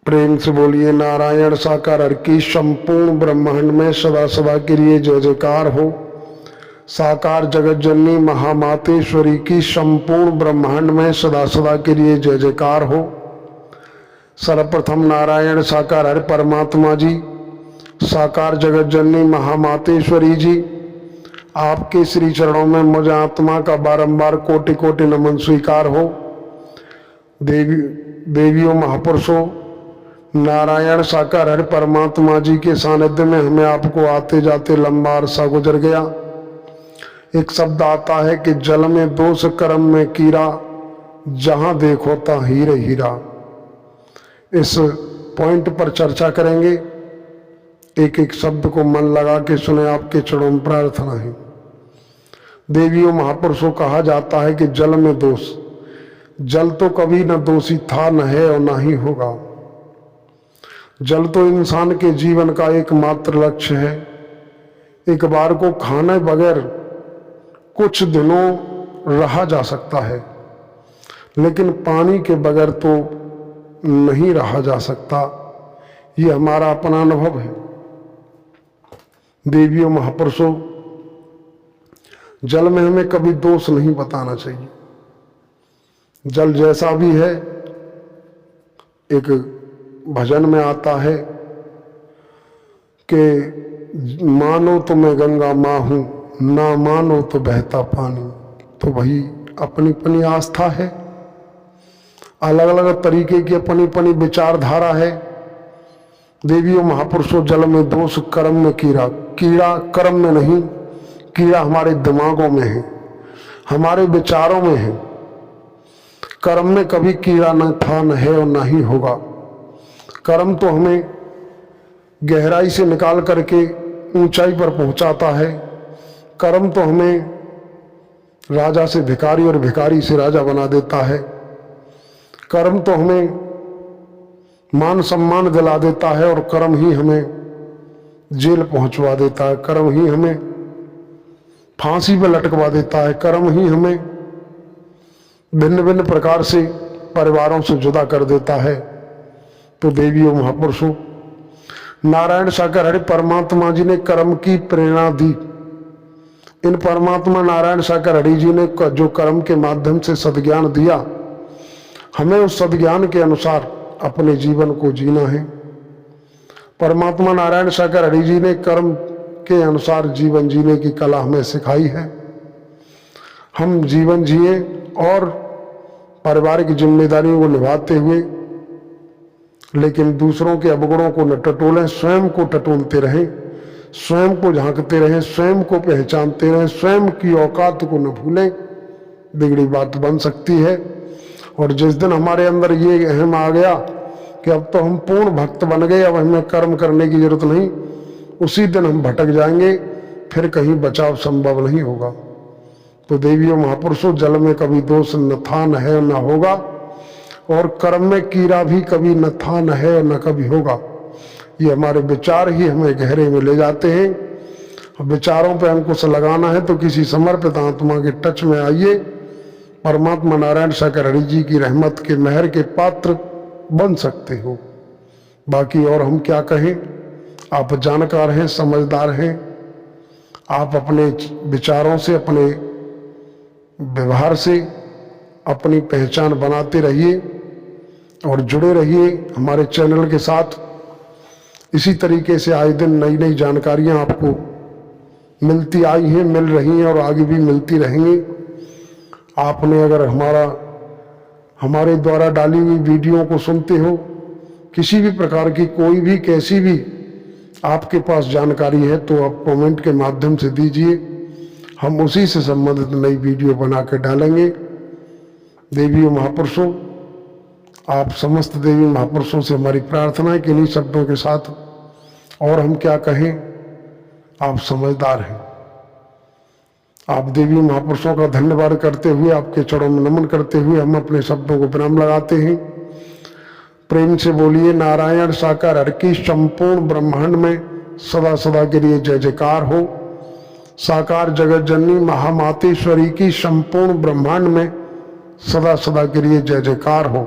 प्रेम से बोलिए नारायण साकार हर की संपूर्ण ब्रह्मांड में सदा सदा के लिए जय जयकार हो। साकार जगत जननी महामातेश्वरी की संपूर्ण ब्रह्मांड में सदा सदा के लिए जय जयकार हो। सर्वप्रथम नारायण साकार हर परमात्मा जी, साकार जगत जननी महामातेश्वरी जी, आपके श्री चरणों में मुझ आत्मा का बारंबार कोटि कोटि नमन स्वीकार हो। देवियों महापुरुषों, नारायण साकार हर परमात्मा जी के सानिध्य में हमें आपको आते जाते लंबा अरसा गुजर गया। एक शब्द आता है कि जल में दोष कर्म में कीड़ा, जहां देखो ता हीरे हीरा। इस पॉइंट पर चर्चा करेंगे। एक एक शब्द को मन लगा के सुने, आपके चरणों में प्रार्थना है। देवियों महापुरुषों, कहा जाता है कि जल में दोष, जल तो कभी न दोषी था, न है और न ही होगा। जल तो इंसान के जीवन का एकमात्र लक्ष्य है। एक बार को खाने बगैर कुछ दिनों रहा जा सकता है, लेकिन पानी के बगैर तो नहीं रहा जा सकता। ये हमारा अपना अनुभव है। देवियों महापुरुषों, जल में हमें कभी दोष नहीं बताना चाहिए। जल जैसा भी है, एक भजन में आता है कि मानो तो मैं गंगा माँ हूं, ना मानो तो बहता पानी। तो वही अपनी अपनी आस्था है, अलग अलग तरीके की अपनी अपनी विचारधारा है। देवियों महापुरुषों, जल में दोष कर्म में कीड़ा, कीड़ा कर्म में नहीं, कीड़ा हमारे दिमागों में है, हमारे विचारों में है। कर्म में कभी कीड़ा न था, न है और न ही होगा। कर्म तो हमें गहराई से निकाल करके ऊंचाई पर पहुंचाता है। कर्म तो हमें राजा से भिखारी और भिखारी से राजा बना देता है। कर्म तो हमें मान सम्मान दिला देता है और कर्म ही हमें जेल पहुंचवा देता है। कर्म ही हमें फांसी पर लटकवा देता है। कर्म ही हमें भिन्न भिन्न प्रकार से परिवारों से जुदा कर देता है। तो देवियों महापुरुषों, नारायण साकार हरि परमात्मा जी ने कर्म की प्रेरणा दी। इन परमात्मा नारायण साकार हरि जी ने जो कर्म के माध्यम से सद्ज्ञान दिया, हमें उस सद्ज्ञान के अनुसार अपने जीवन को जीना है। परमात्मा नारायण साकार हरि जी ने कर्म के अनुसार जीवन जीने की कला हमें सिखाई है। हम जीवन जिए और पारिवारिक जिम्मेदारियों को निभाते हुए, लेकिन दूसरों के अवगुणों को न टटोलें, स्वयं को टटोलते रहें, स्वयं को झांकते रहें, स्वयं को पहचानते रहें, स्वयं की औकात को न भूलें। बिगड़ी बात बन सकती है। और जिस दिन हमारे अंदर ये अहम आ गया कि अब तो हम पूर्ण भक्त बन गए, अब हमें कर्म करने की जरूरत नहीं, उसी दिन हम भटक जाएंगे, फिर कहीं बचाव संभव नहीं होगा। तो देवियों महापुरुषों, जल में कभी दोष न था, न है, न होगा। और कर्म में कीड़ा भी कभी न था, न है और न कभी होगा। ये हमारे विचार ही हमें गहरे में ले जाते हैं। विचारों पे अंकुश लगाना है तो किसी समर्पित आत्मा के टच में आइए। परमात्मा नारायण साकार हरि जी की रहमत के मेहर के पात्र बन सकते हो। बाकी और हम क्या कहें। आप जानकार हैं, समझदार हैं। आप अपने विचारों से, अपने व्यवहार से अपनी पहचान बनाते रहिए और जुड़े रहिए हमारे चैनल के साथ। इसी तरीके से आए दिन नई नई जानकारियां आपको मिलती आई हैं, मिल रही हैं और आगे भी मिलती रहेंगी। आपने अगर हमारे द्वारा डाली हुई वीडियो को सुनते हो, किसी भी प्रकार की कोई भी कैसी भी आपके पास जानकारी है, तो आप कमेंट के माध्यम से दीजिए। हम उसी से संबंधित नई वीडियो बना कर डालेंगे। देवियों महापुरुषों, आप समस्त देवी महापुरुषों से हमारी प्रार्थना है कि इन्हीं शब्दों के साथ और हम क्या कहें, आप समझदार हैं। आप देवी महापुरुषों का धन्यवाद करते हुए, आपके चरणों में नमन करते हुए हम अपने शब्दों को विराम लगाते हैं। प्रेम से बोलिए नारायण साकार हरि की संपूर्ण ब्रह्मांड में सदा सदा के लिए जय जयकार हो। साकार जगत जननी महामातेश्वरी की संपूर्ण ब्रह्मांड में सदा सदा के लिए जय जयकार हो।